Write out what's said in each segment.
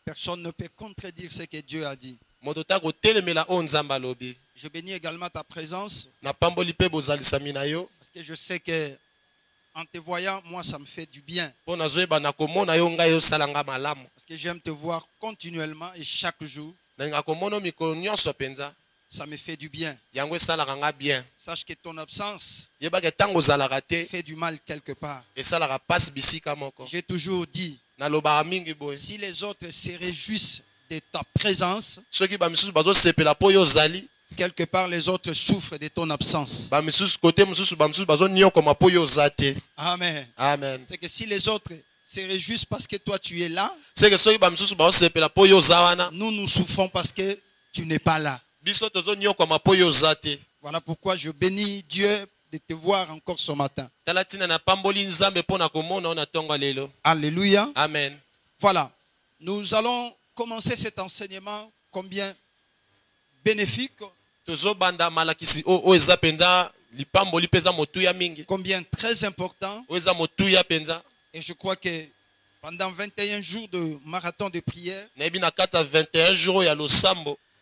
Personne ne peut contredire ce que Dieu a dit. Je bénis également ta présence parce que je sais que en te voyant, moi ça me fait du bien. Parce que j'aime te voir continuellement et chaque jour. Ça me fait du bien. Sache que ton absence fait du mal quelque part. J'ai toujours dit, si les autres se réjouissent de ta présence, quelque part les autres souffrent de ton absence. Amen. Amen. C'est que si les autres se réjouissent parce que toi tu es là, nous souffrons parce que tu n'es pas là. Voilà pourquoi je bénis Dieu de te voir encore ce matin. Alléluia. Amen. Voilà. Nous allons commencer cet enseignement combien bénéfique, combien très important. Et je crois que pendant 21 jours de marathon de prière,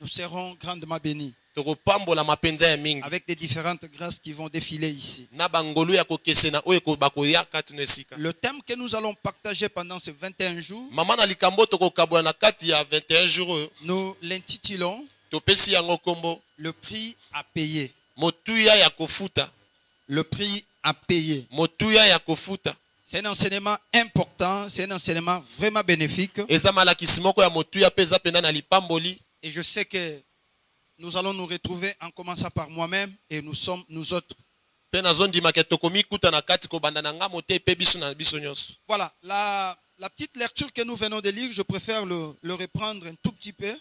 nous serons grandement bénis avec des différentes grâces qui vont défiler ici. Le thème que nous allons partager pendant ces 21 jours, nous l'intitulons le prix à payer. Le prix à payer. C'est un enseignement important, c'est un enseignement vraiment bénéfique. Et je sais que nous allons nous retrouver en commençant par moi-même et nous sommes nous autres. Voilà, la petite lecture que nous venons de lire, je préfère le reprendre un tout petit peu.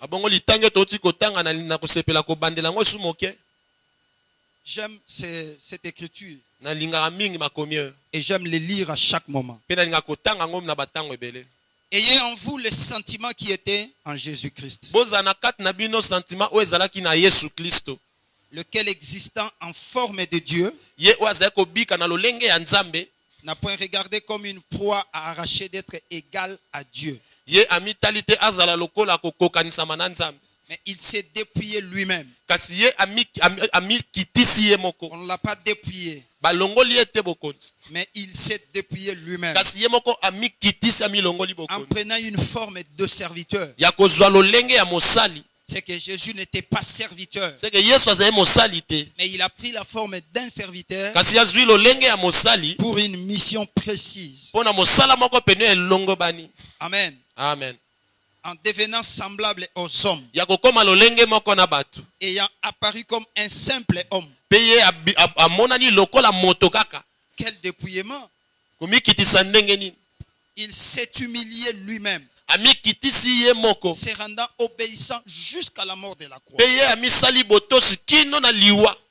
J'aime cette écriture et j'aime les lire à chaque moment. Ayez en vous les sentiments qui étaient en Jésus-Christ, lequel existant en forme de Dieu, n'a point regardé comme une proie à arracher d'être égal à Dieu. Mais il s'est dépouillé lui-même. On ne l'a pas dépouillé. Mais il s'est dépouillé lui-même en prenant une forme de serviteur. C'est que Jésus n'était pas serviteur, mais il a pris la forme d'un serviteur pour une mission précise. Amen. Amen. En devenant semblable aux hommes, ayant apparu comme un simple homme. Quel dépouillement! Il s'est humilié lui-même, se rendant obéissant jusqu'à la mort de la croix.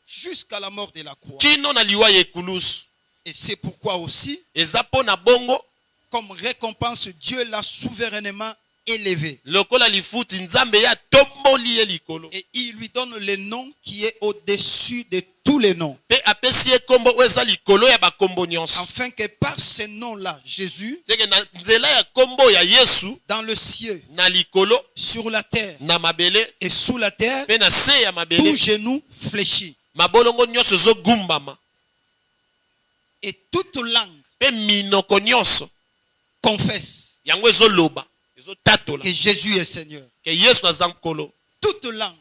Jusqu'à la mort de la croix. Et c'est pourquoi aussi, comme récompense, Dieu l'a souverainement élevé. Et il lui donne le nom qui est au-dessus de tous les noms. Afin que par ce nom-là, Jésus, dans le ciel, sur la terre et sous la terre, tout genou fléchit. Et toute langue confesse que Jésus est Seigneur. Toute langue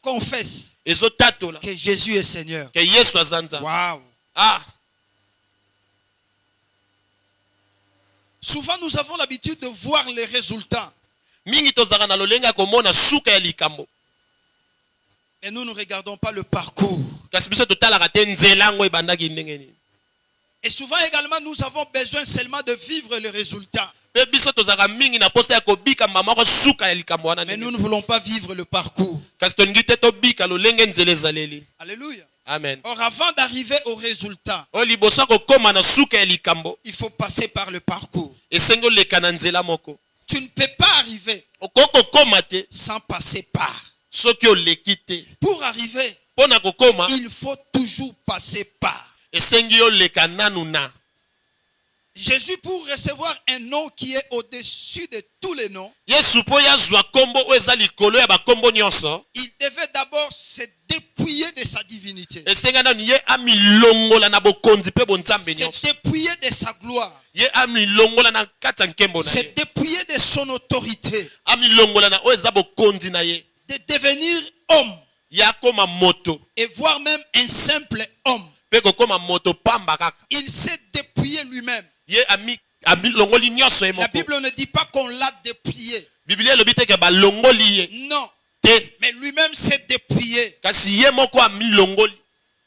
confesse que Jésus est Seigneur. Wow. Ah. Souvent nous avons l'habitude de voir les résultats. Mais nous ne regardons pas le parcours. Et souvent également nous avons besoin seulement de vivre les résultats. Mais nous ne voulons pas vivre le parcours. Alléluia. Amen. Or, avant d'arriver au résultat, il faut passer par le parcours. Tu ne peux pas arriver sans passer par. Pour arriver, il faut toujours passer par. Jésus, pour recevoir un nom qui est au-dessus de tous les noms, il devait d'abord se dépouiller de sa divinité, se dépouiller de sa gloire, se dépouiller de son autorité, de devenir homme, et voire même un simple homme. Il s'est dépouillé lui-même. La Bible ne dit pas qu'on l'a dépouillé. Non. Mais lui-même s'est dépouillé.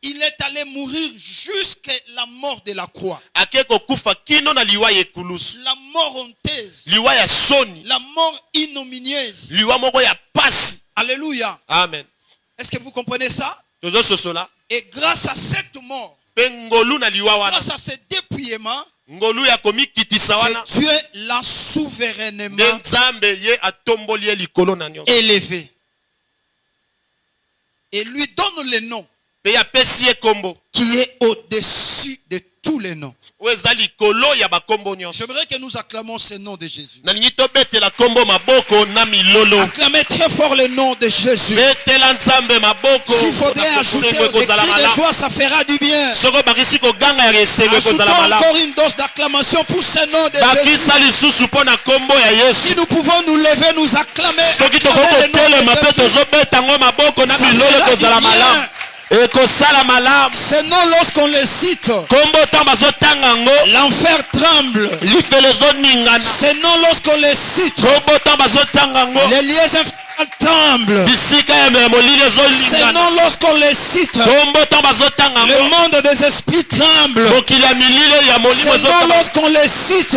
Il est allé mourir jusqu'à la mort de la croix. La mort honteuse. La mort ignominieuse. Alléluia. Amen. Est-ce que vous comprenez ça? Et grâce à cette mort, grâce à ce dépouillement, Dieu l'a souverainement élevé et lui donne le nom qui est au-dessus de tous les noms. J'aimerais que nous acclamons ce nom de Jésus. Acclamez très fort le nom de Jésus. S'il faudrait ajouter aux cris de joie, ça fera du bien. Ajoutons encore une dose d'acclamation pour ce nom de Jésus. Si nous pouvons nous lever, nous acclamer, ça fera du bien. Ce nom, lorsqu'on le cite, l'enfer tremble. Ce nom, lorsqu'on le cite, les liens infernales tremblent. Ce nom, lorsqu'on le cite, le monde des esprits tremble. Ce nom, lorsqu'on le cite,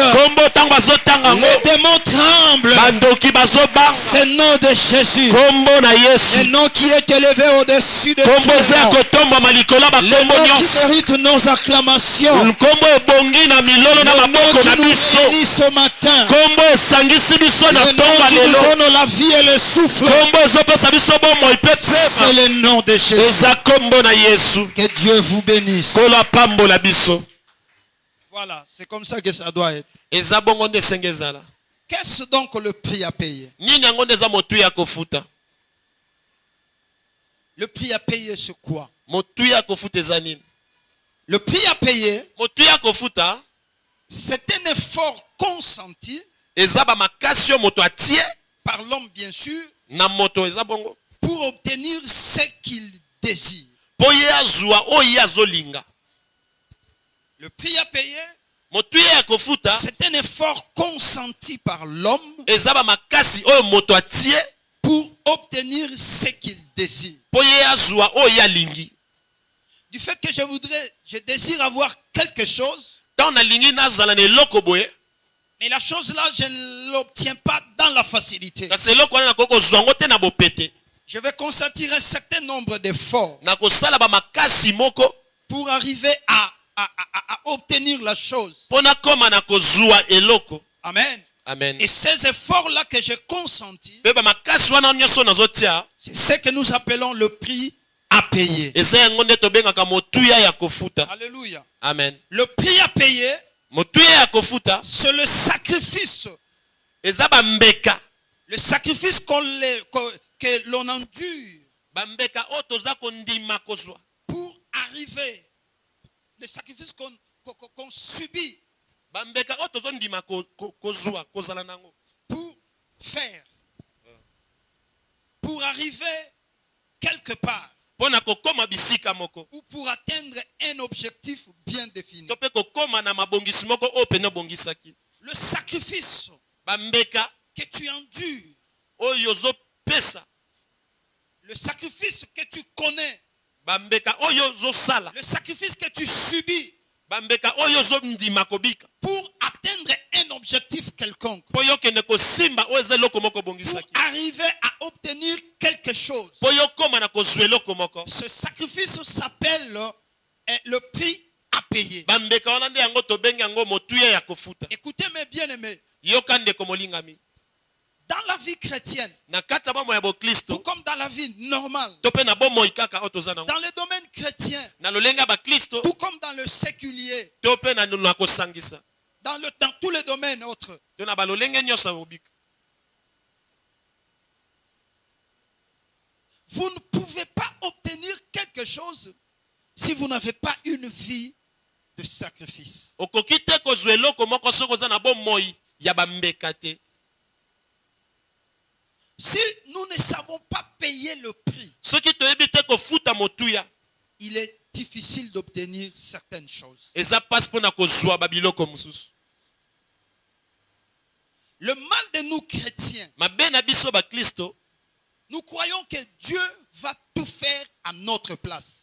les démons tremblent. Ce nom de Jésus, le nom qui est élevé au-dessus de tout le nom qui mérite nos acclamations, le nom qui nous bénit ce matin, le nom qui nous donne la vie et le souffle, c'est le nom de Jésus. Que Dieu vous bénisse. Voilà, c'est comme ça que ça doit être. Qu'est-ce donc le prix à payer? Le prix à payer, c'est quoi? Le prix à payer, c'est un effort consenti par l'homme, bien sûr, pour obtenir ce qu'il désire. Le prix à payer, c'est un effort consenti par l'homme pour obtenir ce qu'il désire. Du fait que je désire avoir quelque chose, mais la chose là, je ne l'obtiens pas dans la facilité. Je vais consentir un certain nombre d'efforts pour arriver à obtenir la chose. Amen. Amen. Et ces efforts-là que j'ai consentis, c'est ce que nous appelons le prix à payer. Alléluia. Amen. Le prix à payer, c'est le sacrifice. Le sacrifice que l'on endure pour arriver. Le sacrifice qu'on subit pour faire, pour arriver quelque part, ou pour atteindre un objectif bien défini. Le sacrifice que tu endures, le sacrifice que tu connais, le sacrifice que tu subis pour atteindre un objectif quelconque, pour arriver à obtenir quelque chose. Ce sacrifice s'appelle le prix à payer. Écoutez-moi bien aimé. Dans la vie chrétienne, tout comme dans la vie normale, dans le domaine chrétien, tout comme dans le séculier, dans tous les domaines autres. Vous ne pouvez pas obtenir quelque chose si vous n'avez pas une vie de sacrifice. Si nous ne savons pas payer le prix, il est difficile d'obtenir certaines choses. Le mal de nous chrétiens, nous croyons que Dieu va tout faire à notre place.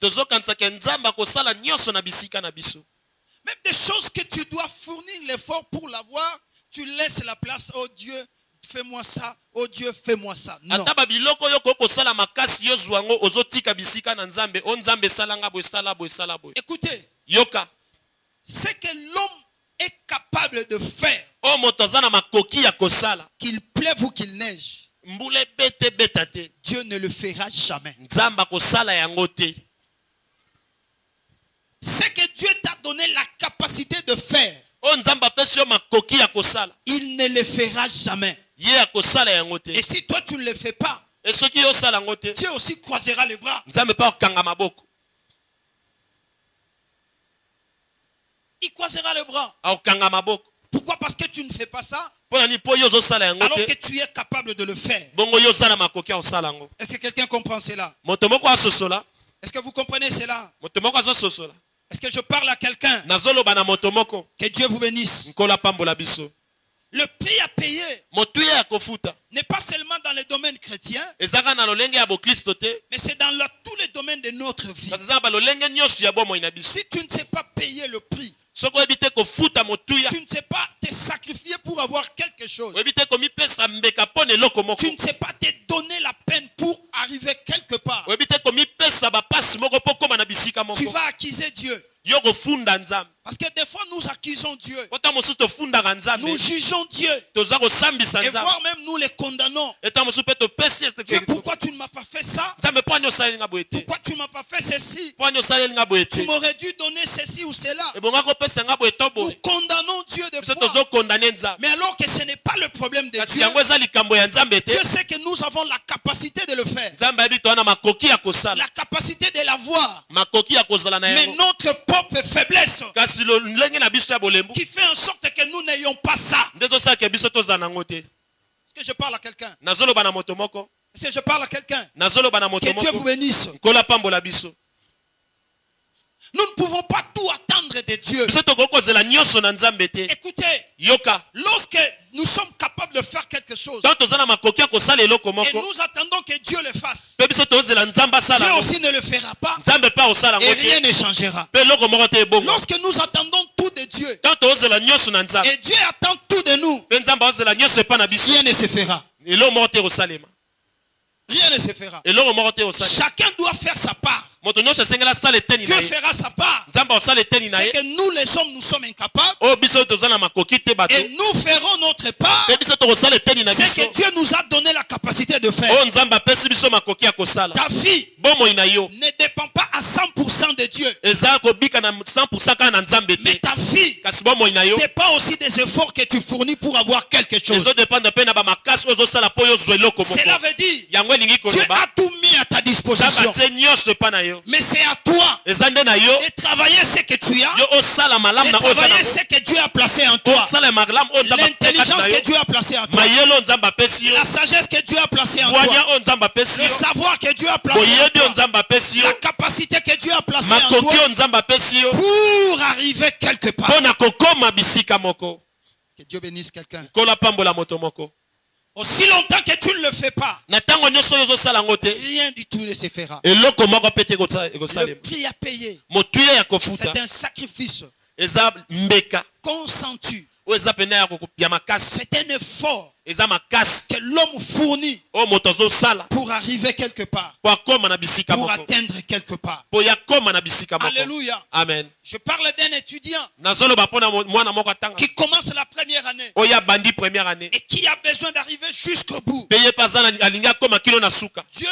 Même des choses que tu dois fournir l'effort pour l'avoir, tu laisses la place. Oh Dieu, fais-moi ça. Oh Dieu, fais-moi ça. Non. Écoutez, ce que l'homme est capable de faire, qu'il pleuve ou qu'il neige, Dieu ne le fera jamais. Ce que Dieu t'a donné la capacité de faire, il ne le fera jamais. Et si toi tu ne le fais pas, Dieu aussi croisera les bras. Il croisera les bras. Pourquoi? Parce que tu ne fais pas ça alors que tu es capable de le faire. Est-ce que quelqu'un comprend cela? Est-ce que vous comprenez cela? Est-ce que je parle à quelqu'un? Que Dieu vous bénisse. Le prix à payer n'est pas seulement dans les domaines chrétiens, mais c'est dans tous les domaines de notre vie. Si tu ne sais pas payer le prix, tu ne sais pas te sacrifier pour avoir quelque chose, tu ne sais pas te donner la peine pour arriver quelque part, tu vas accuser Dieu. Parce que des fois nous accusons Dieu, nous jugeons Dieu, et voire même nous les condamnons. Dieu, pourquoi tu ne m'as pas fait ça? Pourquoi tu ne m'as pas fait ceci? Tu m'aurais dû donner ceci ou cela. Nous condamnons Dieu des fois. Mais alors que ce n'est pas le problème de Dieu. Dieu sait que nous avons la capacité de le faire, la capacité de l'avoir. Mais notre propre faiblesse qui fait en sorte que nous n'ayons pas ça. Est-ce que je parle à quelqu'un? Est-ce que je parle à quelqu'un? Que Dieu vous bénisse. Nous ne pouvons pas tout attendre de Dieu. Écoutez, lorsque nous sommes capables de faire quelque chose et nous attendons que Dieu le fasse, Dieu aussi ne le fera pas et rien ne changera. Lorsque nous attendons tout de Dieu et Dieu attend tout de nous, rien ne se fera. Rien ne se fera. Chacun doit faire sa part. Dieu fera sa part. C'est que nous les hommes, nous sommes incapables. Et nous ferons notre part. C'est que Dieu nous a donné la capacité de faire. Ta vie ne dépend pas à 100% de Dieu. Mais ta vie dépend aussi des efforts que tu fournis pour avoir quelque chose. Cela veut dire Dieu a tout mis à ta disposition. Mais c'est à toi de travailler ce que tu as, de travailler ce que Dieu a placé en toi, l'intelligence que Dieu a placée en toi, la sagesse que Dieu a placée en toi, le savoir que Dieu a placé en toi, la capacité que Dieu a placée en toi pour arriver quelque part. Que Dieu bénisse quelqu'un. Aussi longtemps que tu ne le fais pas, rien du tout ne se fera. Le prix à payer, c'est un sacrifice. Consens-tu? C'est un effort que l'homme fournit pour arriver quelque part, pour atteindre quelque part. Alléluia. Amen. Je parle d'un étudiant qui commence la première année et qui a besoin d'arriver jusqu'au bout. Dieu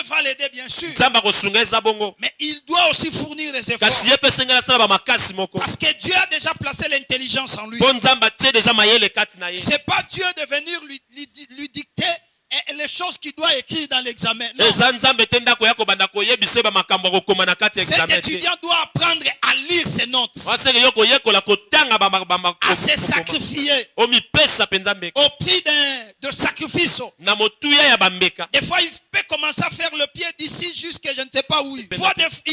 va l'aider bien sûr, mais il doit aussi fournir des efforts parce que Dieu a déjà placé l'intelligence en lui. C'est pas Dieu de venir lui dicter les choses qu'il doit écrire dans l'examen. Non. Cet étudiant doit apprendre à lire ses notes, à se sacrifier au prix de sacrifice. Des fois, il peut commencer à faire le pied d'ici jusqu'à je ne sais pas où. Il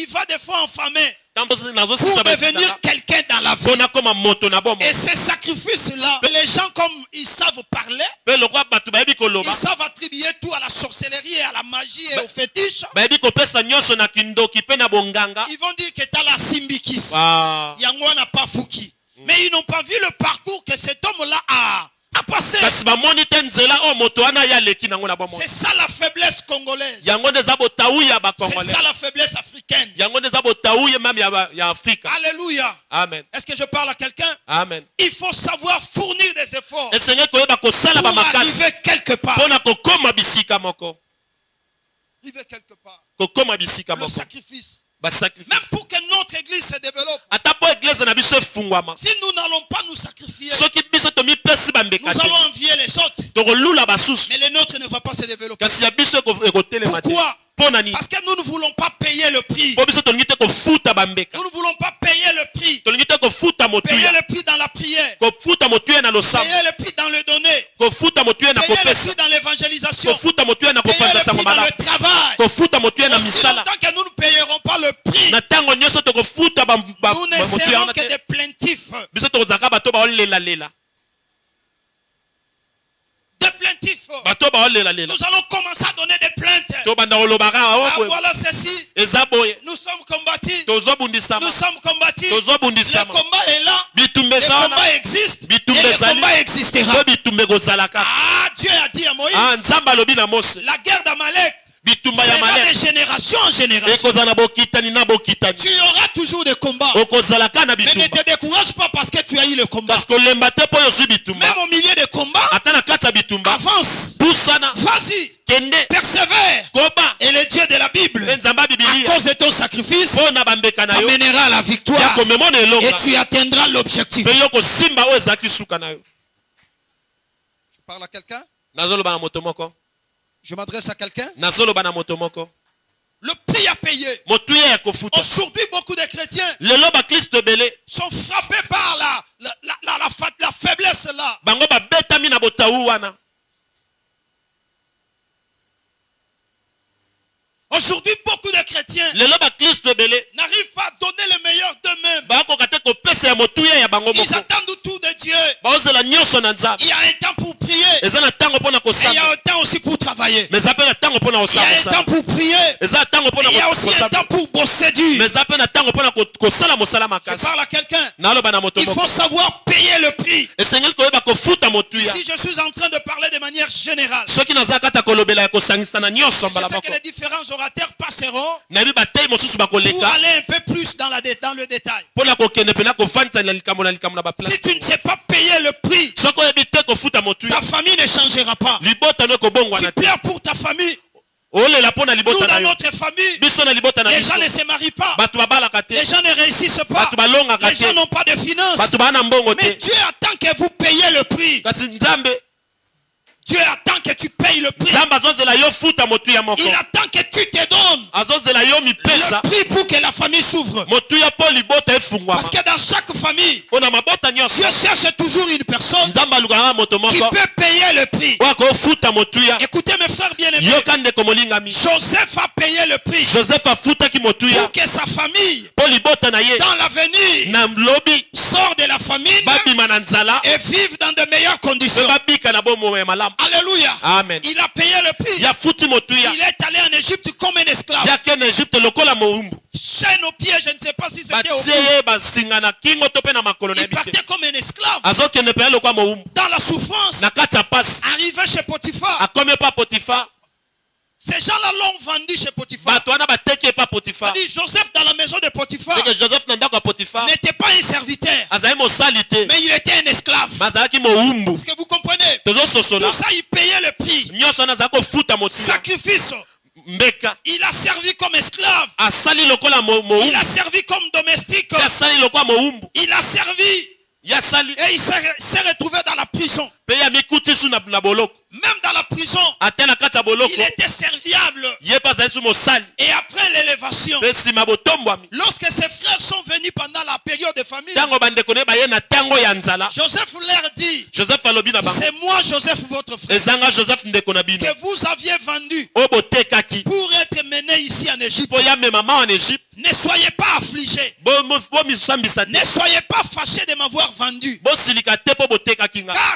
va des fois enfamer pour devenir quelqu'un dans la vie. Et ces sacrifices-là, les gens comme ils savent parler, ils savent attribuer tout à la sorcellerie et à la magie et au fétiche. Ils vont dire que t'as la simbikis. Yango n'a pas fouki. Mais ils n'ont pas vu le parcours que cet homme-là a passé. C'est ça la faiblesse congolaise. C'est ça la faiblesse africaine. Alléluia. Amen. Est-ce que je parle à quelqu'un? Amen. Il faut savoir fournir des efforts pour arriver quelque part. Arriver quelque part. Le sacrifice. Même pour que notre église se développe. Si nous n'allons pas nous sacrifier, nous allons envier les autres. Mais les nôtres ne vont pas se développer. Pourquoi? Parce que nous ne voulons pas payer le prix. Nous ne voulons pas payer le prix. Payer le prix dans la prière. Payer le prix dans le donner. Payer le prix dans l'évangélisation. Payer le prix dans le travail. Aussi longtemps que nous ne payerons pas le prix, nous ne serons que des plaintifs. Des plaintifs. Nous allons commencer à donner des plaintes. Voilà ceci. Nous sommes combattus. Nous sommes combattus. Le combat est là. Le combat existe. Et le combat existera. Ah, Dieu a dit à Moïse, la guerre d'Amalek sera de génération en génération. Tu auras toujours des combats. Mais ne te décourage pas parce que tu as eu le combat. Même au milieu des combats, avance. Vas-y. Persévère. Et le Dieu de la Bible, à cause de ton sacrifice, t'amènera à la victoire. Et tu atteindras l'objectif. Je parle à quelqu'un? Je m'adresse à quelqu'un? Le prix à payer. Aujourd'hui, beaucoup de chrétiens sont frappés par la faiblesse là. Aujourd'hui, beaucoup de chrétiens n'arrivent pas à donner le meilleur d'eux-mêmes. Ils attendent tout de Dieu. Il y a un temps pour prier. Et il y a un temps aussi pour travailler. Il y a un temps pour prier. Et il y a aussi un temps pour bosser dur. Je parle à quelqu'un. Il faut savoir payer le prix. Si je suis en train de parler de manière générale, je sais que les différents orateurs passeront pour aller un peu plus dans le détail. Si tu ne sais pas payer le prix, ta famille ne changera pas. Tu pleures pour ta famille. Nous, dans notre famille, les gens ne se marient pas. Les gens ne réussissent pas. Les gens n'ont pas de finances. Mais Dieu attend que vous payiez le prix. Dieu attend que tu payes le prix. Il attend que tu te donnes le prix pour que la famille s'ouvre. Parce que dans chaque famille, Dieu cherche toujours une personne qui peut payer le prix. Écoutez mes frères bien-aimés, Joseph a payé le prix pour que sa famille, dans l'avenir, sorte de la famine et vive dans de meilleures conditions. Alléluia. Amen. Il a payé le prix. Il est allé en Égypte comme un esclave. chaînes aux pieds, je ne sais pas si c'était au bout. Il partait comme un esclave. Dans la souffrance. Arrivé chez Potiphar. Ces gens-là l'ont vendu chez Potiphar. C'est-à-dire Joseph dans la maison de Potiphar n'était pas un serviteur, mais il était un esclave. Est-ce que vous comprenez? Tout ça, il payait le prix. Sacrifice. Il a servi comme esclave. Il a servi comme domestique. Il a servi. Et il s'est retrouvé dans la prison. Même dans la prison, il était serviable. Et après l'élévation, lorsque ses frères sont venus pendant la période de famine, Joseph leur dit, c'est moi Joseph votre frère que vous aviez vendu pour être mené ici en Égypte. Ne soyez pas affligés. Ne soyez pas fâchés de m'avoir vendu. Car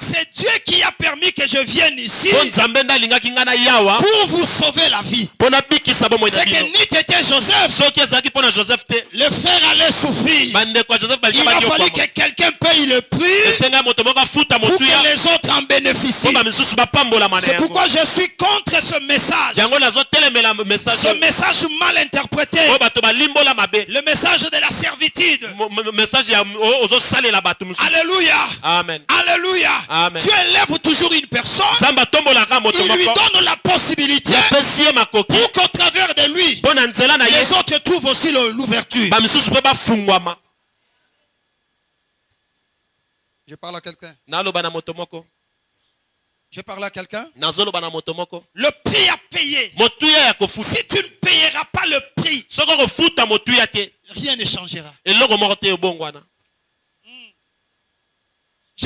c'est Dieu qui a permis que je vienne ici pour vous sauver la vie. C'est que ni t'étais Joseph, le frère allait souffrir. Il a fallu que quelqu'un paye le prix pour que les autres en bénéficient. C'est pourquoi je suis contre ce message. Ce message mal interprété. Le message de la servitude. Alléluia. Amen. Alléluia. Amen. Dieu élève toujours une personne. Il lui donne la possibilité pour qu'au travers de lui, les autres trouvent aussi l'ouverture. Je parle à quelqu'un. Je parle à quelqu'un. Le prix à payer. Si tu ne payeras pas le prix, rien ne changera. Je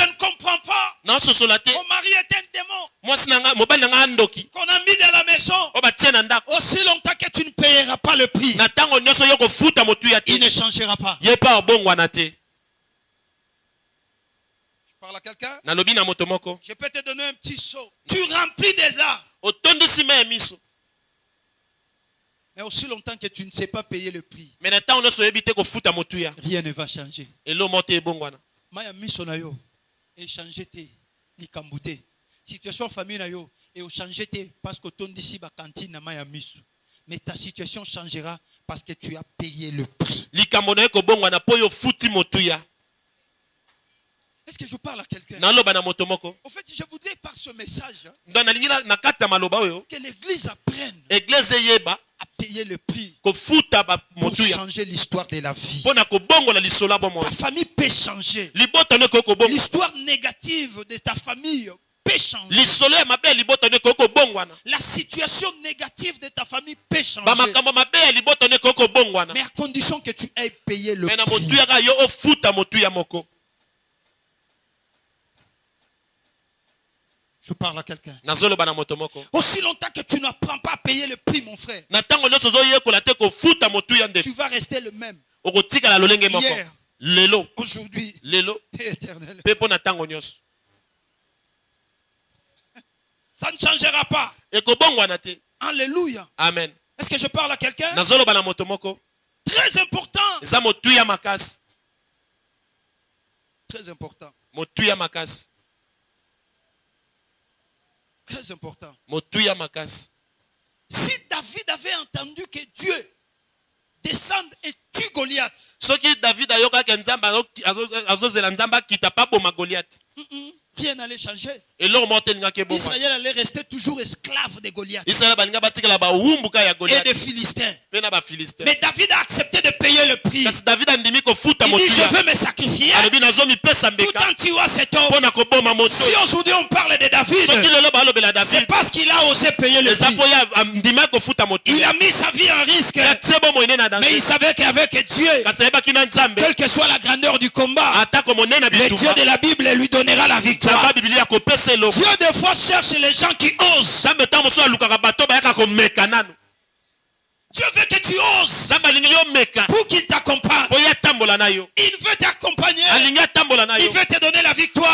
ne comprends pas. Mon mari est un démon qu'on a mis dans la maison. Aussi longtemps que tu ne payeras pas le prix, il ne changera pas. Je parle à quelqu'un. Je peux te donner un petit seau. Tu remplis des larmes. Mais aussi longtemps que tu ne sais pas payer le prix, rien ne va changer. Maya miso na yo échanger te likambute. Situation famille na yo et au changer te parce que ton d'ici ba cantine na maya miso. Mais ta situation changera parce que tu as payé le prix. Est-ce que je parle à quelqu'un? En fait, je voudrais par ce message que l'église apprenne à payer le prix pour changer l'histoire de la vie. Ta famille peut changer. L'histoire négative de ta famille peut changer. La situation négative de ta famille peut changer. Mais à condition que tu aies payé le prix. Je parle à quelqu'un. Aussi longtemps que tu n'apprends pas à payer le prix, mon frère, tu vas rester le même. Hier, aujourd'hui et éternellement. Ça ne changera pas. Alléluia. Amen. Est-ce que je parle à quelqu'un? Très important. Très important. Très important. Si David avait entendu que Dieu descende et tue Goliath, rien n'allait changer. Israël allait rester toujours esclave de Goliath et des Philistins. Mais David a accepté de payer le prix. Il dit, je veux me sacrifier tout en tuant cet homme. Si aujourd'hui on parle de David, c'est parce qu'il a osé payer le prix. Il a mis sa vie en risque, mais il savait qu'avec Dieu, quelle que soit la grandeur du combat, le Dieu de la Bible lui donnera la victoire. Dieu des fois cherche les gens qui osent. Dieu veut que tu oses pour qu'il t'accompagne. Il veut t'accompagner. Il veut te donner la victoire.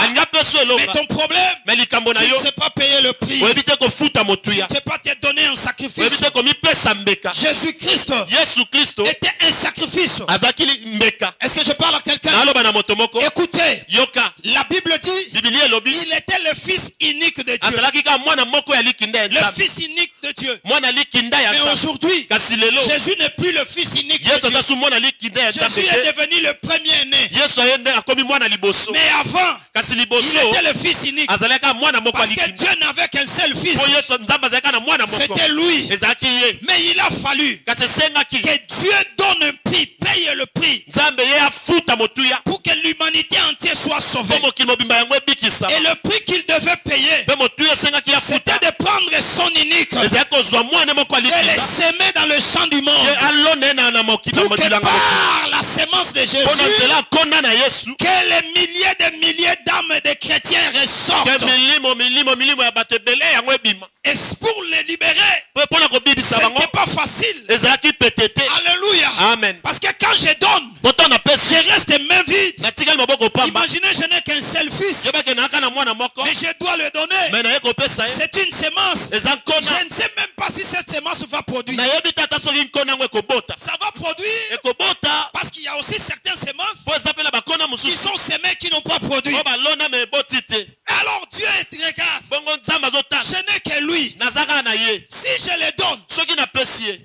Mais ton problème, tu ne sais pas payer le prix. Tu ne sais pas te donner un sacrifice. Jésus-Christ était un sacrifice. Est-ce que je parle à quelqu'un? Écoutez, la Bible dit il était le fils unique de Dieu. Le fils unique de Dieu. Mais aujourd'hui, Jésus n'est plus le fils unique de Dieu. Jésus est devenu le premier-né. Mais avant, il était le fils unique. Parce que Dieu n'avait qu'un seul fils. C'était lui. Mais il a fallu que Dieu donne un prix, paye le prix, pour que l'humanité entière soit sauvée. Et le prix qu'il devait payer, c'était de prendre son unique et les s'aimer dans le champ du monde, pour que par la sémence de Jésus, que les milliers d'âmes de chrétiens ressortent. Et pour les libérer, ce n'était pas facile. Alléluia. Amen. Parce que quand je donne, je reste main vide. Imaginez, je n'ai qu'un seul fils, mais je dois le donner. C'est une sémence. Je ne sais même pas si cette sémence va produire. Ça va produire parce qu'il y a aussi certaines sémences qui sont sémées qui n'ont pas produit. Alors Dieu regarde, je n'ai que lui. Si je le donne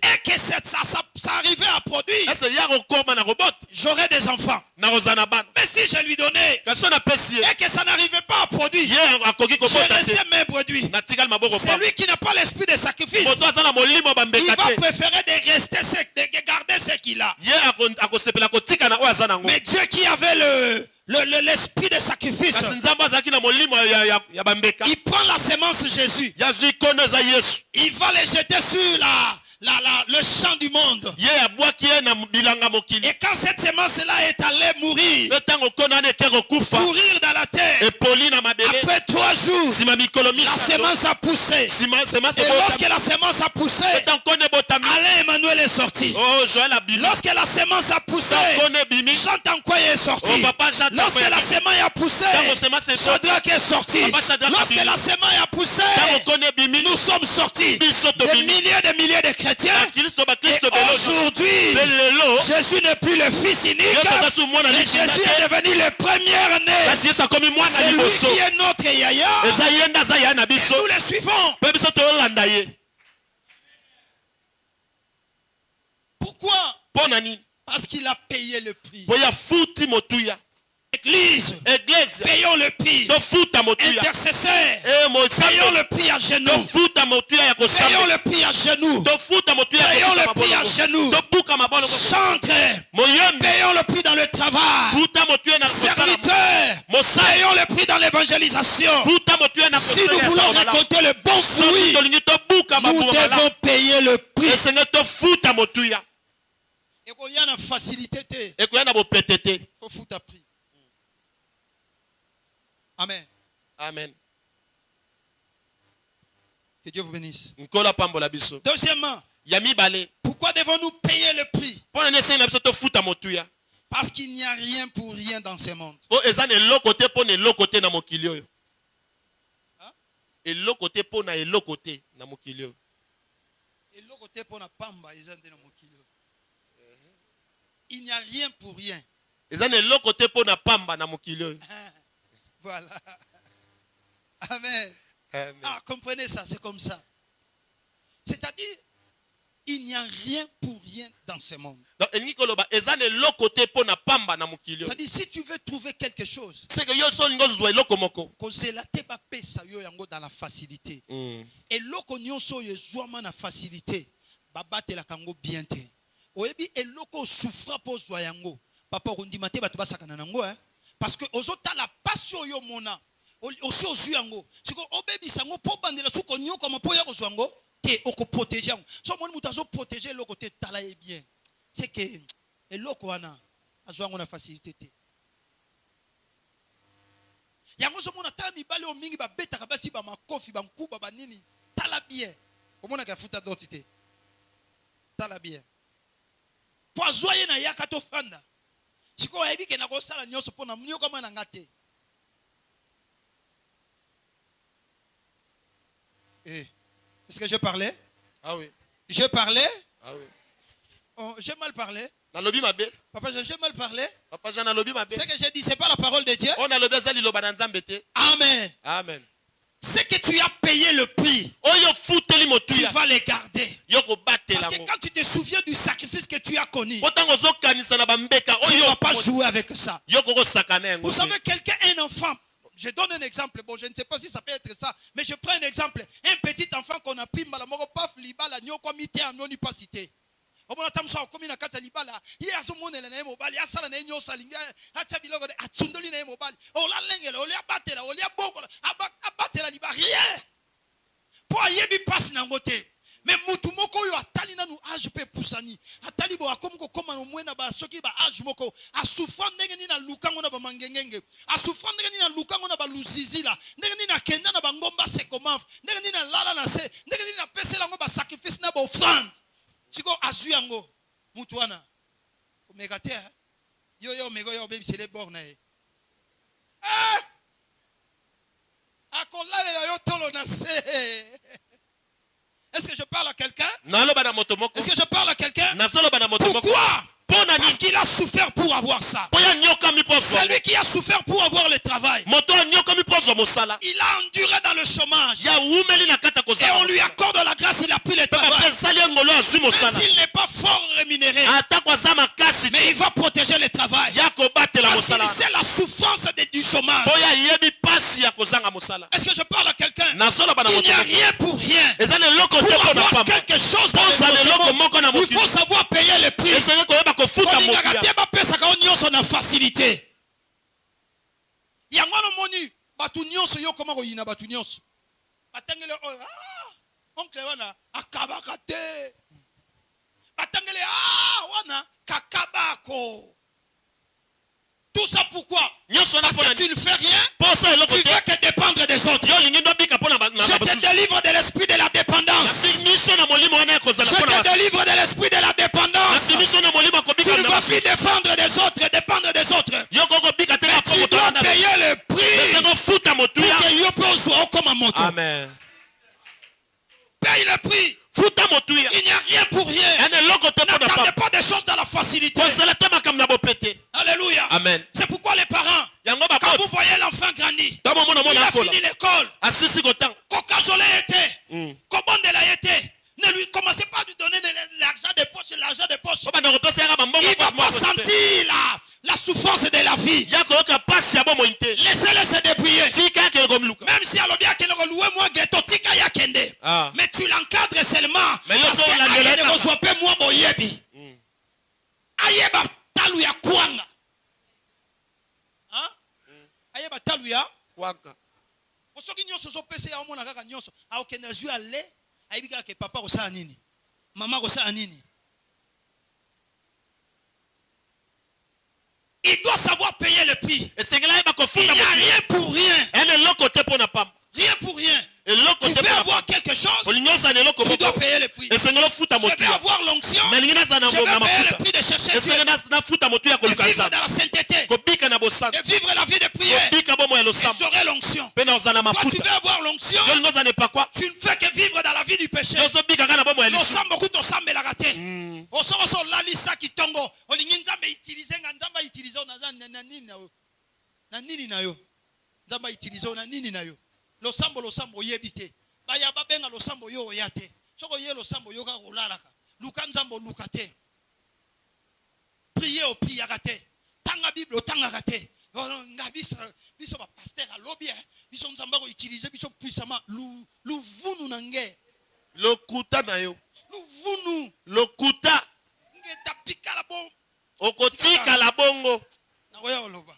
et que ça arrivait à produire, j'aurais des enfants. Mais si je lui donnais et que ça n'arrivait pas à produire, je restais même produit. Celui qui n'a pas l'esprit de sacrifice, il va préférer de rester sec, de garder ce qu'il a. Mais Dieu qui avait l'esprit de sacrifice, il prend la sémence Jésus, il va les jeter sur le champ du monde. Et quand cette sémence-là est allée mourir dans la terre, après 3 jours, la sémence a poussé. Et lorsque la sémence a poussé, Alain Emmanuel est sorti. Lorsque la sémence a poussé, Jean Tankoy est sorti. Lorsque la sémence a poussé, Shadrach est sorti. Lorsque la sémence a poussé, nous sommes sortis. Des milliers de chrétiens. Et aujourd'hui, Jésus n'est plus le fils unique, mais Jésus est devenu le premier-né. C'est lui qui est notre yaya. Et nous le suivons. Pourquoi? Parce qu'il a payé le prix. Église, payons le prix. Intercesseur, payons le prix à genoux. Payons le prix à genoux. Payons le prix à genoux. Chantre, payons le prix dans le travail. Serviteur, payons le prix dans l'évangélisation. Si nous voulons récolter le bon fruit, nous devons payer le prix. Et qu'il y a une facilité, il faut foutre à prix. Amen. Amen. Que Dieu vous bénisse. Deuxièmement, pourquoi devons-nous payer le prix? Parce qu'il n'y a rien pour rien dans ce monde. Hein? Il n'y a rien pour rien. Voilà. Amen. Amen. Ah, comprenez ça, c'est comme ça. C'est-à-dire, il n'y a rien pour rien dans ce monde. C'est-à-dire, si tu veux trouver quelque chose, dans la facilité. Et l'oko nyonso yezwama na facilité, babatela kango bien te. Oyebi eloko souffra po zwa yango. Papa ondimate batu basakana nango hein. Parce que ozota la passion yo mona aussi ozu yango. Siko obebi sango po bandela suko nyoko mo po ya kozwa yango te oko protéger yango. So moni mutazo protéger eloko te tala e bien. C'est que eloko wana azwa yango na facilité te. Yango so mona tala mibale o mingi ba beta ka basi ba makofi ba nkuba ba nini tala bien. Omona ka futa dotite. Tala bien. Poazoye na yakato fanda. Siko ebi ke na ko sala nyoso pona munyo kama na ngate. Est-ce que je parlais? Ah oui. Je parlais? Ah oui. Oh, j'ai mal parlé. Papa, j'ai mal parlé. Papa, ce que j'ai dit, c'est pas la parole de Dieu. Amen. Amen. C'est que tu as payé le prix. Tu vas les garder. Parce que quand tu te souviens du sacrifice que tu as connu, tu ne vas pas jouer avec ça. Vous savez, quelqu'un, un enfant, je donne un exemple, bon, je ne sais pas si ça peut être ça, mais je prends un exemple. Un petit enfant qu'on a pris, pas cité. Obona tamso akomi na kata libala ye azomonela na mobali asala na nyosa linga atia biloko de atsundoli na mobali ola lengela olia batela olia bokola abatela liba rien po ayebi passe na ngote mais mutu moko yo atali na nu age pe pusani atali bo akomi ko koma no mwena ba soki ba age moko asufra ndenge ni na lukango na ba mangengenge asufra ndenge ni na lukango na ba luzizila ndenge ni na kenda na ba ngomba sekomaf ndenge ni na lala na se ndenge ni na pesela ngo ba sacrifice na ba offrande. Siko azuyango mutuana omegate yo mego yo baby c'est les bornes akolala yo tolo na se. Est-ce que je parle à quelqu'un? Est-ce que je parle à quelqu'un? Pourquoi? Parce qu'il a souffert pour avoir ça. C'est lui qui a souffert pour avoir le travail. Il a enduré dans le chômage. Et on lui accorde la grâce, il a pris le travail. Même s'il n'est pas fort rémunéré, mais il va protéger le travail. Parce qu'il sait la souffrance du chômage. Est-ce que je parle à quelqu'un? Il n'y a rien pour rien. Pour avoir quelque chose dans le monde, il faut savoir payer le prix. Facilité. Yangono moni batu nyonso yo koma ko yina batu nyonso. Batangele oncle wana akabaka te. Batangele wana kakabako. Tout ça pourquoi? Parce que tu ne fais rien. Tu veux que dépendre des autres. Je te délivre de l'esprit de la dépendance. Je te délivre de l'esprit de la dépendance. Tu ne vas plus défendre des autres, dépendre des autres. Mais tu dois payer le prix pour que yo soit comme un moto. Amen. Paye le prix. Il n'y a rien pour rien. N'attendez pas des choses dans la facilité. Alléluia. Amen. C'est pourquoi les parents, quand vous voyez l'enfant grandir, il a fini l'école, Kokajole était, Kobondela était, ne lui commencez pas à lui donner l'argent de poche. Il va pas sentir la souffrance de la vie. Laissez-le se débrouiller. Même si elle a bien qu'il loué moi ghetto tika ya kende. Mais tu l'encadres seulement. Parce que elle ne reçoit pas moi boyebi. Ayeba talu ya kwanga. Hein? Ayeba talu ya kwanga. Osoki nyonso so pese ya omona kaka nyonso. A okende zu ale. Ayibika ke papa ko sa nini? Maman ko sa nini? Il doit savoir payer le prix. Il n'y a rien pour rien. Rien pour rien. Tu veux avoir quelque chose, tu dois payer le prix. Je veux avoir l'onction, je veux payer le prix de chercher Dieu. De vivre dans la sainteté, de vivre la vie de prière, et j'aurai l'onction. Quand tu veux avoir l'onction, tu ne fais que vivre dans la vie du péché. Nous sommes beaucoup de sang, mais la raté. On sort là, l'issa qui tombe. On dit Nzamba utilise, Nzamba utilise, Nani na yo. Nzamba utilise, Nani na yo. Losambo yebite. Baya babenga losambo yo yate. Soko ye losambo yo ka rolalaka. Luka nzambo lukate. Prier au priarate. Tanga Bible tanga kate. Nga biso ba pasteur a lobby. Biso nzamba ko utiliser biso puissamment luvunu nange. Lokuta na yo. Luvunu. Lokuta. Nge tapika la bon. Okotika la bongo. Na oya oloba.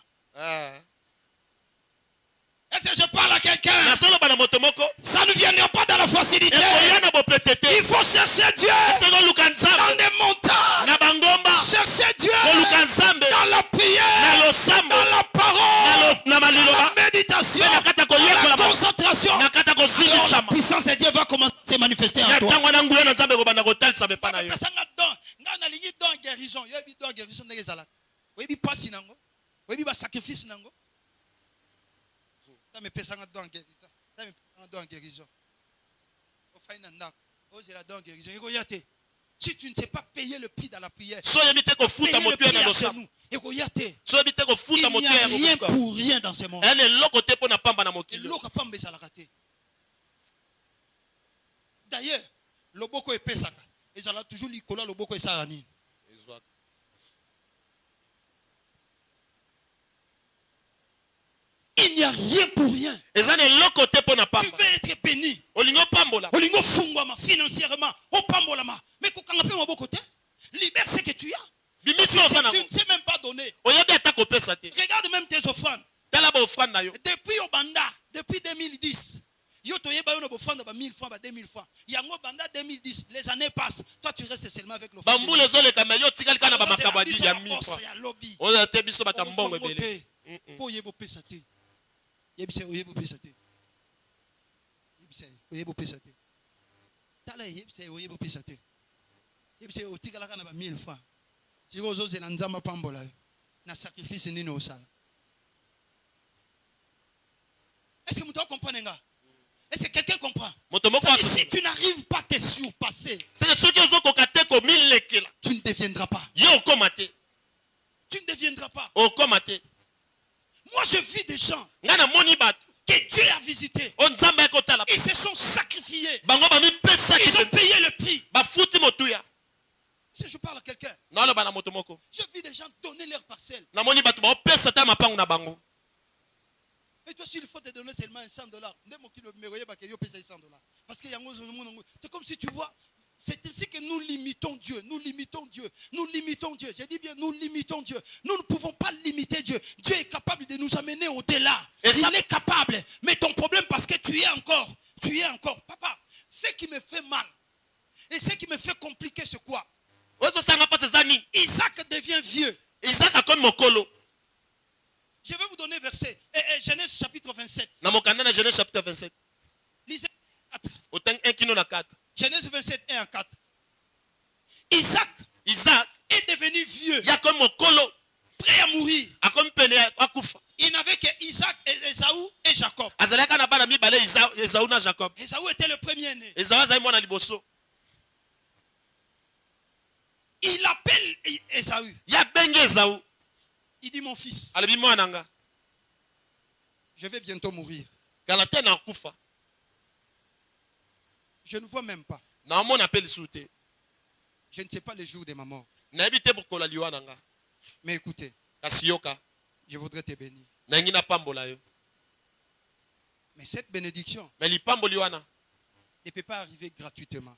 Est-ce que je parle à quelqu'un? Ça ne viendra pas dans la facilité. Il faut chercher Dieu dans des montagnes. Chercher Dieu dans la prière, dans la parole, dans la méditation. la concentration, alors la puissance de Dieu va commencer à se manifester en toi. Si tu ne sais pas payer le prix dans la prière, payer le prix à genoux, il n'y a rien pour rien dans ce monde. D'ailleurs, le boko est pesaka. Ils ont toujours l'icône, le boko est sarani. Il n'y a rien pour rien. Tu veux être béni. Olingo fungwama financièrement. Mais quand on a côté, libère ce que tu as. Tu ne sais même pas donner. Regarde même tes offrandes. Depuis Obanda, depuis 2010, yo to yeba yo no bofanda ba 1000 francs, ba 2000 francs. Yango banda 2010, les années passent. Toi tu restes seulement avec l'offrande. Bambu les ole kama yo tikali kana ba makabadi ya 1000 francs. On a te biso ba tambongo ebele. Po yebo pesa te. Yebise oyebo pesa te. Yebise oyebo pesa te. Tala yebise oyebo pesa te. Yebise otikala kana ba 1000 francs. Siko zo zela nzamba pambola. Na sacrifice nini osala. Est-ce que vous comprenez? Est-ce que quelqu'un comprend? Si tu n'arrives pas à te surpasser, tu ne deviendras pas. Tu ne deviendras pas. Moi, je vis des gens que Dieu a visités. Ils se sont sacrifiés. Ils ont payé le prix. Si je parle à quelqu'un, je vis des gens donner leur parcelle. Et toi, s'il faut te donner seulement $100, parce que c'est comme si tu vois, c'est ainsi que nous limitons Dieu. Nous limitons Dieu. Nous limitons Dieu. Je dis bien, nous limitons Dieu. Nous ne pouvons pas limiter Dieu. Dieu est capable de nous amener au-delà. Il est capable. Mais ton problème, parce que tu es encore. Papa, ce qui me fait mal et ce qui me fait compliquer, c'est quoi? Isaac devient vieux. Je vais vous donner verset. Genèse chapitre 27. Lisez 4. Genèse 27, 1 à 4. Isaac est devenu vieux. Prêt à mourir. Il n'avait que Isaac, Esaü et Jacob. Esaü était le premier-né. Il appelle Esaü. Il dit, mon fils, je vais bientôt mourir. Je ne vois même pas. Je ne sais pas le jour de ma mort. Mais écoutez, je voudrais te bénir. Mais cette bénédiction ne peut pas arriver gratuitement.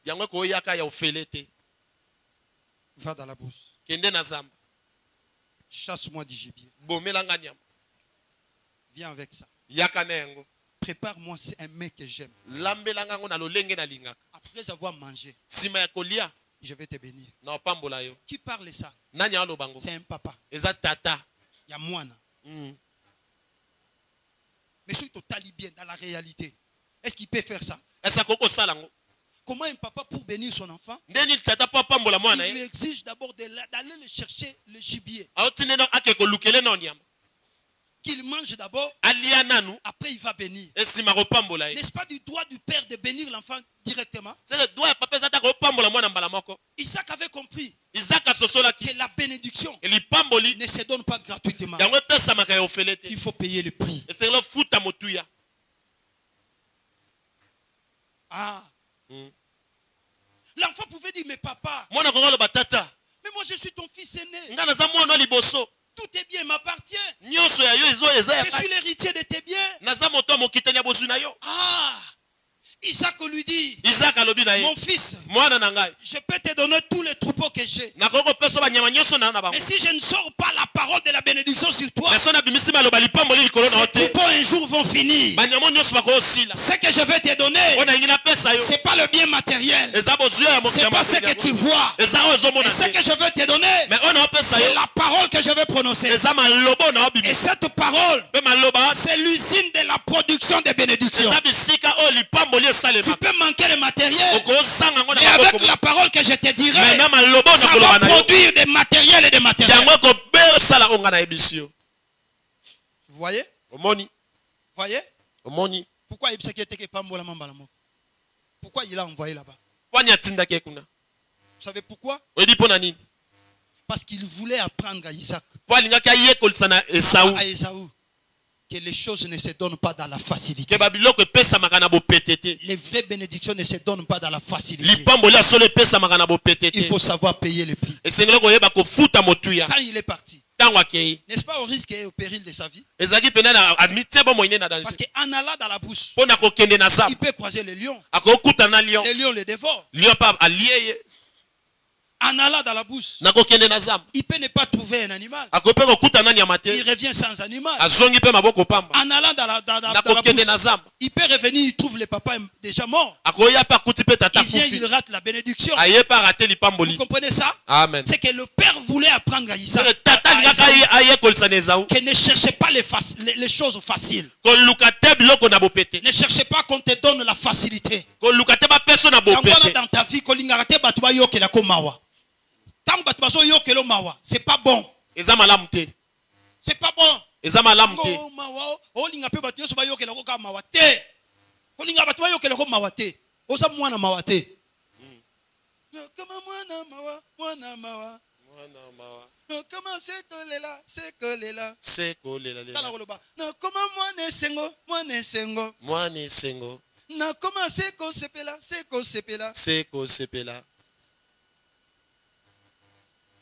Va dans la bourse. Chasse-moi du gibier. Viens avec ça. Prépare-moi un mec que j'aime. Après avoir mangé, je vais te bénir. Qui parle ça? C'est un papa. Il y a moi. Mais si tu t'allies bien dans la réalité, est-ce qu'il peut faire ça? Comment un papa pour bénir son enfant, il lui exige d'abord d'aller le chercher le gibier. Qu'il mange d'abord, après il va bénir. N'est-ce pas du droit du père de bénir l'enfant directement? Isaac avait compris que la bénédiction ne se donne pas gratuitement. Il faut payer le prix. L'enfant pouvait dire, mais papa, mais moi je suis ton fils aîné. Tout tes biens m'appartient. Je suis l'héritier de tes biens. Isaac lui dit, mon fils, je peux te donner tous les troupeaux que j'ai. Mais si je ne sors pas la parole de la bénédiction sur toi, ces troupeaux un jour vont finir. Ce que je vais te donner, ce n'est pas le bien matériel. Ce n'est pas ce que tu vois. Et ce que je vais te donner, c'est la parole que je vais prononcer. Et cette parole, c'est l'usine de la production des bénédictions. Tu peux manquer le matériel, mais avec la parole que je te dirai, ça va produire des matériels et des matériels. Vous voyez? Voyez? Pourquoi il a envoyé là-bas? Vous savez pourquoi? Parce qu'il voulait apprendre à Isaac, à Ésaü, que les choses ne se donnent pas dans la facilité. Les vraies bénédictions ne se donnent pas dans la facilité. Il faut savoir payer le prix. Quand il est parti, n'est-ce pas au risque et au péril de sa vie? Parce qu'en allant dans la brousse, il peut croiser les lions. Les lions les dévorent. En allant dans la brousse, il peut ne pas trouver un animal. Il revient sans animal. En allant dans la brousse, il peut revenir, il trouve le papa déjà mort. Il vient, il rate la bénédiction. Vous comprenez ça? C'est que le père voulait apprendre à Isaac que ne cherchez pas les choses faciles. Ne cherchez pas qu'on te donne la facilité. Dans ta vie, c'est pas bon. C'est pas bon.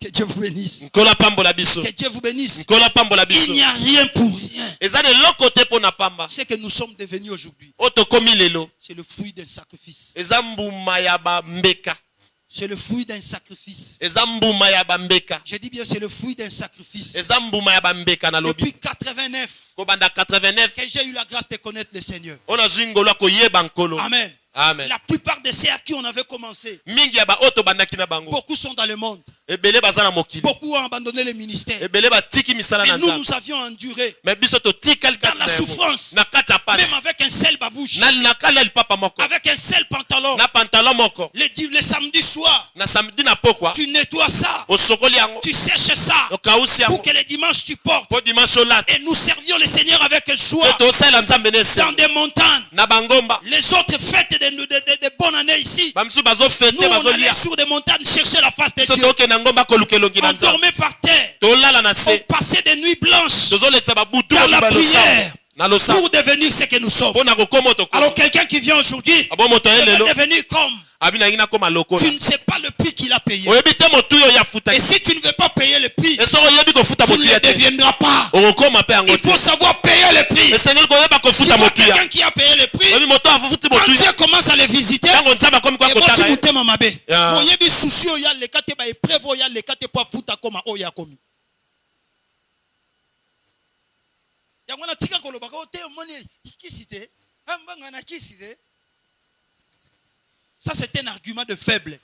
Que Dieu vous bénisse. Que Dieu vous bénisse. Il n'y a rien pour rien. Ce que nous sommes devenus aujourd'hui, c'est le fruit d'un sacrifice. C'est le fruit d'un sacrifice. Je dis bien, c'est le fruit d'un sacrifice. Depuis 89, que j'ai eu la grâce de connaître le Seigneur. Amen. Amen. La plupart de ceux à qui on avait commencé, beaucoup sont dans le monde. Beaucoup ont abandonné le ministère. Et nous avions enduré dans la souffrance, même avec un seul babouche, avec un seul pantalon. Le samedi soir, tu nettoies ça, tu sèches ça pour que le dimanche tu portes. Et nous servions le Seigneur avec joie dans des montagnes. Les autres fêtes de bonnes années ici, nous on allait sur des montagnes chercher la face de Dieu. On dormait par terre. On passait des nuits blanches dans la prière pour devenir ce que nous sommes. Alors quelqu'un qui vient aujourd'hui veut devenir comme. Tu ne sais pas le prix qu'il a payé. Et si tu ne veux pas payer le prix, tu ne le deviendras pas. Il faut savoir payer le prix. Tu vois quelqu'un qui a payé le prix, quand Dieu commence à le visiter, ça c'est un argument de faible.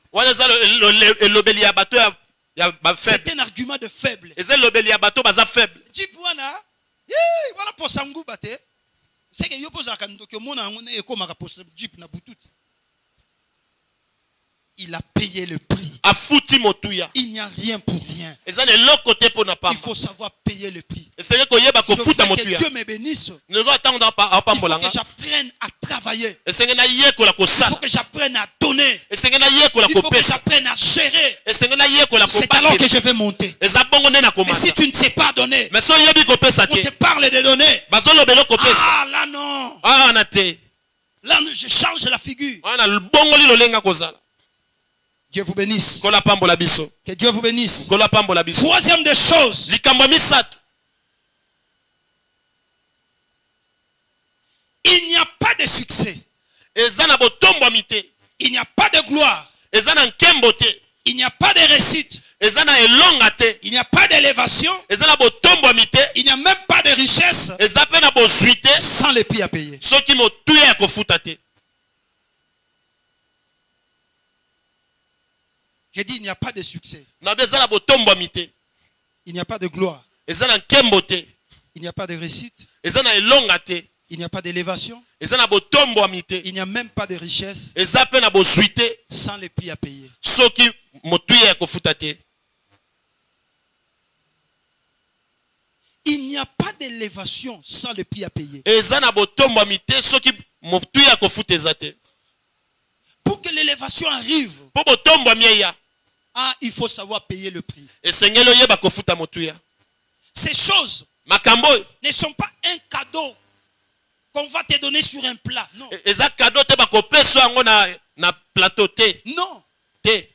C'est un argument de faible. Il a payé le prix. Il n'y a rien pour rien. Il faut savoir payer le prix. Je veux que Dieu me bénisse. Il faut que j'apprenne à travailler. Il faut que j'apprenne à donner. Il faut que j'apprenne à gérer. C'est alors que je vais monter. Mais si tu ne sais pas donner, on te parle de donner. Ah là non. Là je change la figure. Dieu vous bénisse. Que Dieu vous bénisse. Troisième des choses. Il n'y a pas de succès Il n'y a pas de gloire. Il n'y a pas de réussite. Il n'y a pas d'élévation. Il n'y a même pas de richesse sans les prix à payer. J'ai dit il n'y a pas de succès. Il n'y a pas de gloire. Il n'y a pas de réussite. Il n'y a pas d'élévation. Il n'y a même pas de richesse sans les prix à payer. Il n'y a pas d'élévation sans le prix à payer. Pour que l'élévation arrive, il faut savoir payer le prix. Ces choses ne sont pas un cadeau qu'on va te donner sur un plat. Non. Non.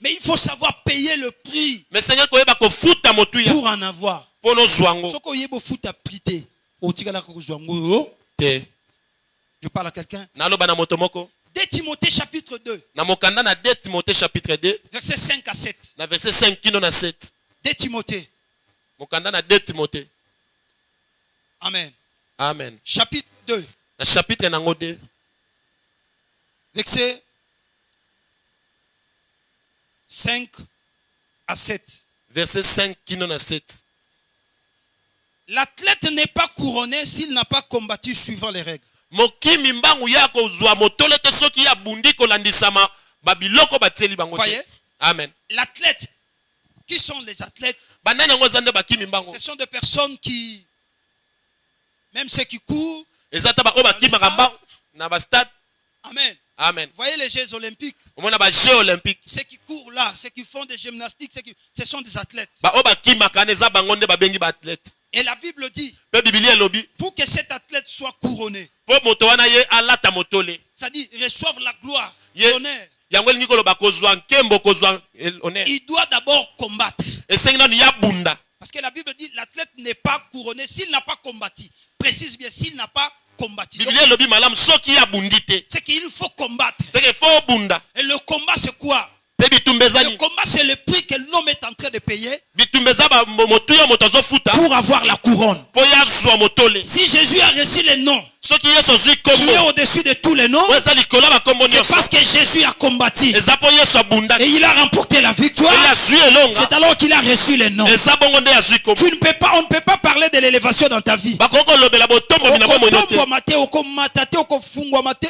Mais il faut savoir payer le prix pour en avoir. Je parle à quelqu'un. 2 Timothée chapitre 2. Verset 5 à 7. 2 Timothée. Amen. Amen. Chapitre 2. Verset 5 à 7. Verset 5 à 7. L'athlète n'est pas couronné s'il n'a pas combattu suivant les règles. Voyez? Amen. L'athlète, qui sont les athlètes? Ce sont des personnes qui, même ceux qui courent, Amen. Amen. Voyez les Jeux olympiques. Ceux qui courent là, ceux qui font des gymnastiques, ce sont des athlètes. Et la Bible dit, pour que cet athlète soit couronné, c'est-à-dire reçoive la gloire, l'honneur, il doit d'abord combattre. Parce que la Bible dit, l'athlète n'est pas couronné s'il n'a pas combattu. Précise bien, s'il n'a pas combattu. C'est qu'il faut combattre. Et le combat, c'est quoi? Le combat, c'est le prix que l'homme est en train de payer pour avoir la couronne. Si Jésus a reçu le nom qui est au-dessus de tous les noms, c'est parce que Jésus a combattu et il a remporté la victoire. C'est alors qu'il a reçu le nom. On ne peut pas parler de l'élévation dans ta vie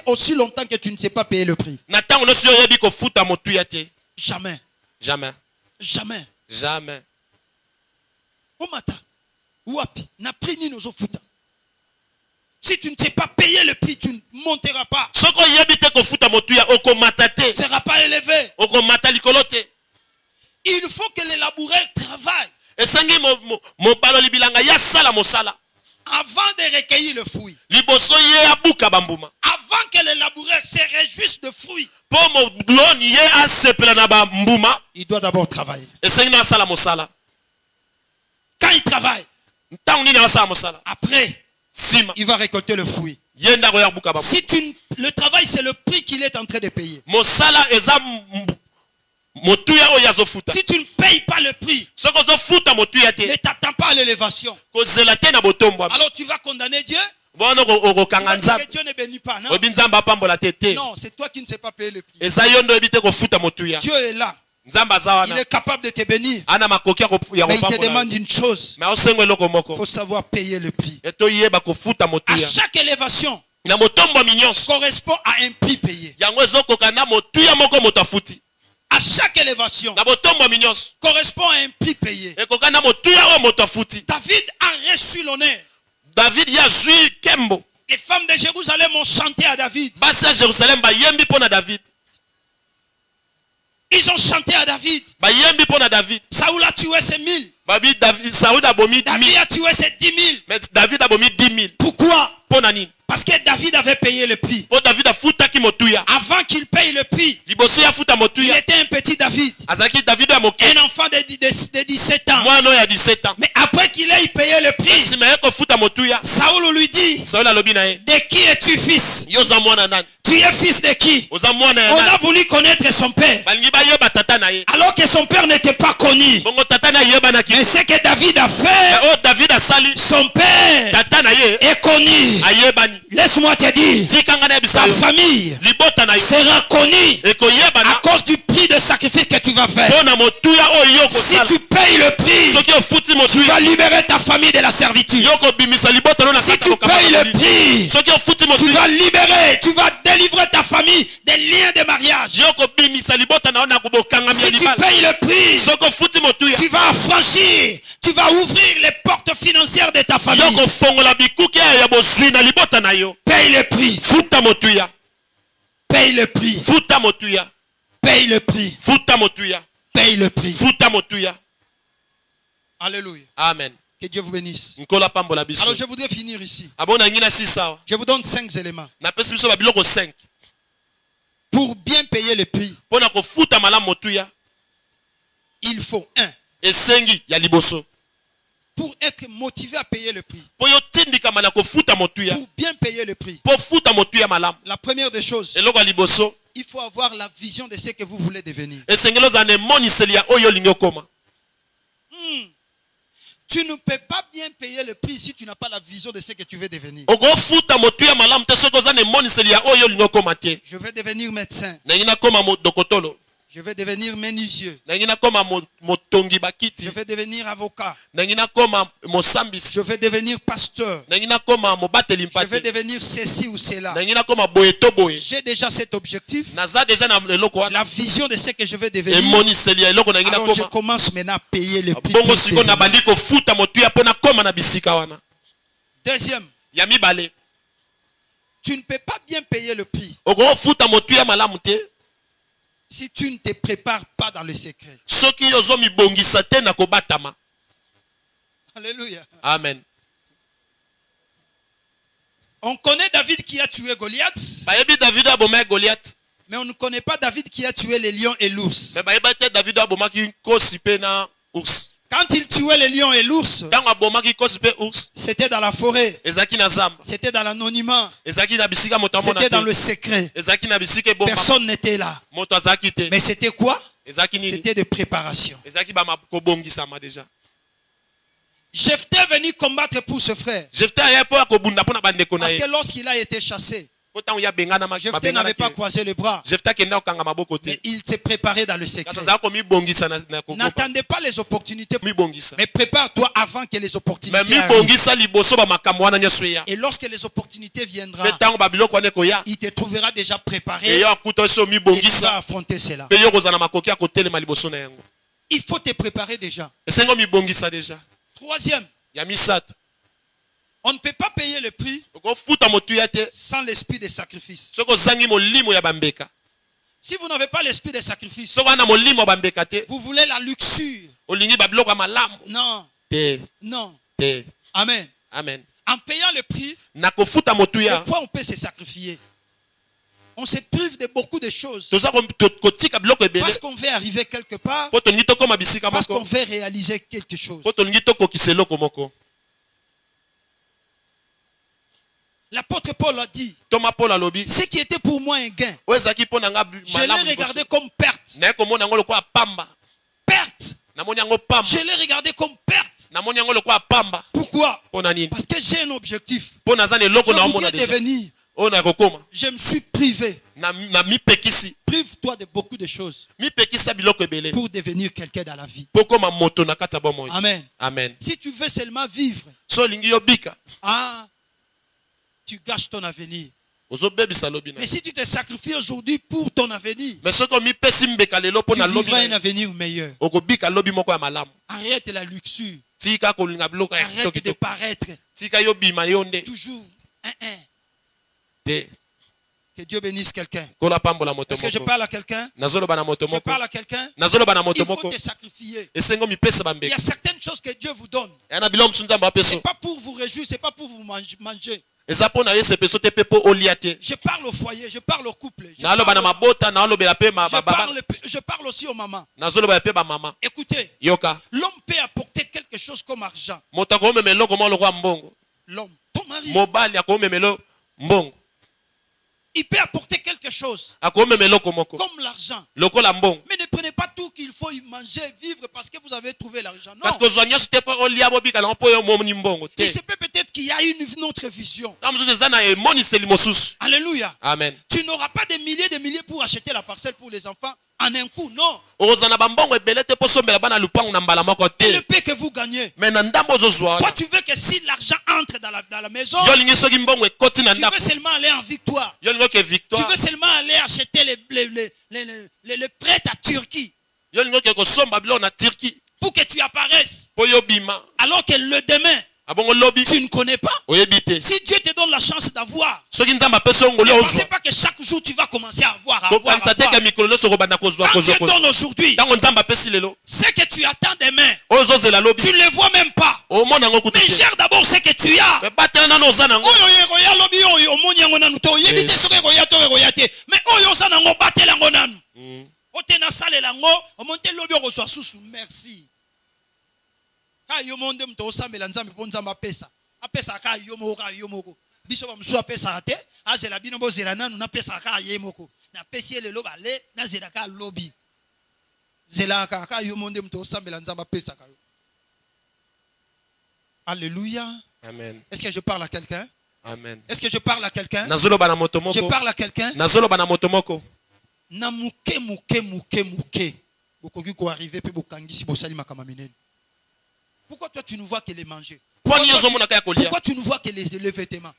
aussi longtemps que tu ne sais pas payer le prix. Jamais. Jamais. Jamais. Jamais. Si tu ne sais pas payer le prix, tu ne monteras pas. Tu ne seras pas élevé. Il faut que les laboureurs travaillent avant de recueillir le fruit. Avant que les laboureurs se réjouissent de fruits, il doit d'abord travailler. Quand il travaille, après, il va récolter le fruit. Le travail, c'est le prix qu'il est en train de payer. Si tu ne payes pas le prix, ne t'attends pas à l'élévation. Alors tu vas condamner Dieu. Que Dieu ne bénit pas, non? Non, c'est toi qui ne sais pas payer le prix. Dieu est là. Il est capable de te bénir. Mais il te demande une chose. Il faut savoir payer le prix. À chaque élévation correspond à un prix payé. À chaque élévation correspond à un prix payé. David a reçu l'honneur. Les femmes de Jérusalem ont chanté à David. Ils ont chanté à David. Saoul a tué ses 1000. David a tué ses 10 000. Mais David a 10 000. Pourquoi? Parce que David avait payé le prix. Avant qu'il paye le prix, il était un petit David. Un enfant de 17 ans. Mais après qu'il ait payé le prix, Saoul lui dit, de qui es-tu fils? Tu es fils de qui? On a voulu connaître son père, alors que son père n'était pas connu. Mais ce que David a fait, son père est connu. Laisse-moi te dire, ta famille sera connue à cause du prix de sacrifice que tu vas faire. Si tu payes le prix, tu vas libérer ta famille de la servitude. Si tu payes le prix, tu vas libérer, tu vas délivrer ta famille des liens de mariage. Si tu payes le prix, tu vas affranchir, tu vas ouvrir les portes financières de ta famille. Paye le prix. Paye le prix. Paye le prix. Paye le prix. Alléluia. Amen. Que Dieu vous bénisse. Alors je voudrais finir ici. Je vous donne 5 éléments. Pour bien payer le prix, il faut 1. Pour être motivé à payer le prix. Pour bien payer le prix. La première des choses, il faut avoir la vision de ce que vous voulez devenir. Tu ne peux pas bien payer le prix si tu n'as pas la vision de ce que tu veux devenir. Je veux devenir médecin. Je vais devenir menuisier. Je vais devenir avocat. Je vais devenir pasteur. Je vais devenir ceci ou cela. J'ai déjà cet objectif. La vision de ce que je vais devenir. Alors je commence maintenant à payer le prix. Deuxième. Tu ne peux pas bien payer le prix si tu ne te prépares pas dans le secret. Alléluia. Amen. On connaît David qui a tué Goliath. Mais on ne connaît pas David qui a tué les lions et l'ours. Quand il tuait les lions et l'ours, c'était dans la forêt. C'était dans l'anonymat. C'était dans le secret. Personne n'était là. Mais c'était quoi? C'était de préparation. Jephthé est venu combattre pour ce frère. Parce que lorsqu'il a été chassé, Jephthé n'avait pas croisé les bras. Mais il s'est préparé dans le secret. N'attendez pas les opportunités, mais prépare-toi avant que les opportunités arrivent. Et lorsque les opportunités viendront, il te trouvera déjà préparé. Et tu vas affronter cela. Il faut te préparer déjà. Troisième, on ne peut pas payer le prix sans l'esprit de sacrifice. Si vous n'avez pas l'esprit de sacrifice, vous voulez la luxure. Non. Non. Amen. Amen. En payant le prix, de quoi on peut se sacrifier? On se prive de beaucoup de choses. Parce qu'on veut arriver quelque part. Parce qu'on veut réaliser quelque chose. L'apôtre Paul a dit, ce qui était pour moi un gain, je l'ai regardé comme perte. Perte. Je l'ai regardé comme perte. Pourquoi? Parce que j'ai un objectif. Je voudrais devenir. Je me suis privé. Prive-toi de beaucoup de choses pour devenir quelqu'un dans la vie. Amen. Amen. Si tu veux seulement vivre, tu gâches ton avenir. Mais si tu te sacrifies aujourd'hui pour ton avenir, tu vivras un avenir meilleur. Arrête la luxure. Arrête de paraître toujours. Que Que Dieu bénisse quelqu'un. Est-ce que je parle à quelqu'un? Je parle à quelqu'un. Il faut te sacrifier. Il y a certaines choses que Dieu vous donne. Ce n'est pas pour vous réjouir, ce n'est pas pour vous manger. Je parle au foyer, je parle au couple. Je parle aussi aux mamans. Écoutez, l'homme peut apporter quelque chose comme argent. L'homme, ton mari, il peut apporter quelque chose comme l'argent. Mais ne prenez pas tout qu'il faut y manger, vivre parce que vous avez trouvé l'argent. Non. Il se peut peut-être qu'il y a une autre vision. Alléluia. Amen. Tu n'auras pas des milliers pour acheter la parcelle pour les enfants en un coup, non. Le paix que vous gagnez. Toi, tu veux que si l'argent entre dans la maison, tu veux seulement aller en victoire. Tu veux seulement aller acheter les prêts à Turquie. Pour que tu apparaisses. Alors que le demain, tu ne connais pas. Si Dieu te donne la chance d'avoir, ne pensez pas que chaque jour tu vas commencer à avoir. Quand Dieu donne aujourd'hui, ce que tu attends demain, tu ne le vois même pas. Mais gère d'abord ce que tu as. Merci. Yo monde mto osambela nzambe po nzamba pesa apesa ka yo moko biso ba msu apesa ate azela bino bozela nanu na pesa ka ye moko na pesi lelo bale na zela ka lobby zela ka yo monde mto osambela nzamba pesa ka yo. Alléluia. Amen. Est-ce que je parle à quelqu'un? Amen. Est-ce que je parle à quelqu'un? Je parle à quelqu'un. Na muke bokoki ko arriver pe bokangisi bosali makama minene. Pourquoi toi tu ne vois que les manger? Pourquoi tu ne vois que les vêtements?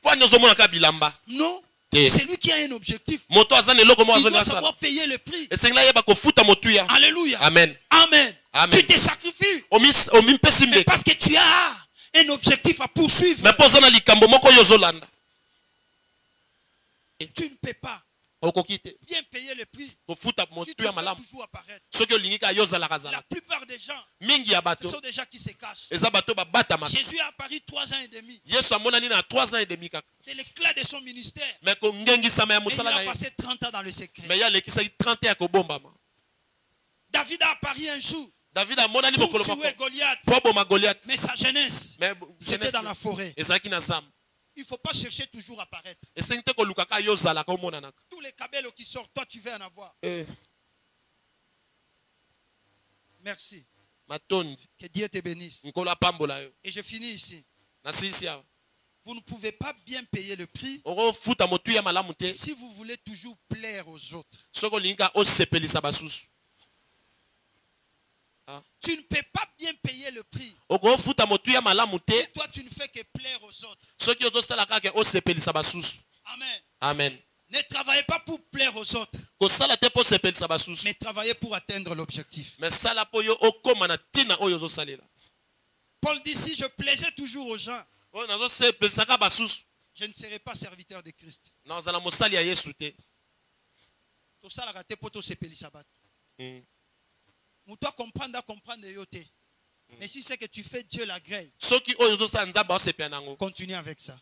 Non. C'est lui qui a un objectif. Il doit savoir payer le prix. Alléluia. Amen. Amen. Amen. Tu te sacrifies. Mais parce que tu as un objectif à poursuivre. Tu ne peux pas bien payer le prix. Si tu veux toujours apparaître. La plupart des gens, ce sont des gens qui se cachent. Jésus a apparu 3 ans et demi. C'est l'éclat de son ministère. Et il a passé 30 ans dans le secret. David a apparu un jour pour tuer Goliath. Mais sa jeunesse, c'était dans la forêt. Il ne faut pas chercher toujours à apparaître. Tous les cabellos qui sortent, toi tu veux en avoir. Merci. Que Dieu te bénisse. Et je finis ici. Vous ne pouvez pas bien payer le prix si vous voulez toujours plaire aux autres. Tu ne peux pas bien payer le prix si toi tu ne fais que plaire aux autres. Amen. Amen. Ne travaillez pas pour plaire aux autres, mais travaillez pour atteindre l'objectif. Paul dit, si je plaisais toujours aux gens, je ne serais pas serviteur de Christ. Ou toi comprendre yote. Mais si c'est que tu fais Dieu la grâce, continue avec ça.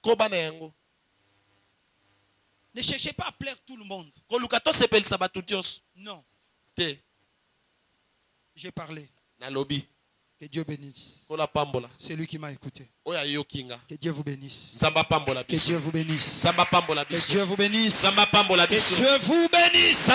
Ne cherchez pas à plaire tout le monde. Non. J'ai parlé. Que Dieu bénisse. C'est lui qui m'a écouté. Que Dieu vous bénisse. Que Dieu vous bénisse. Que Dieu vous bénisse. Que Dieu vous bénisse.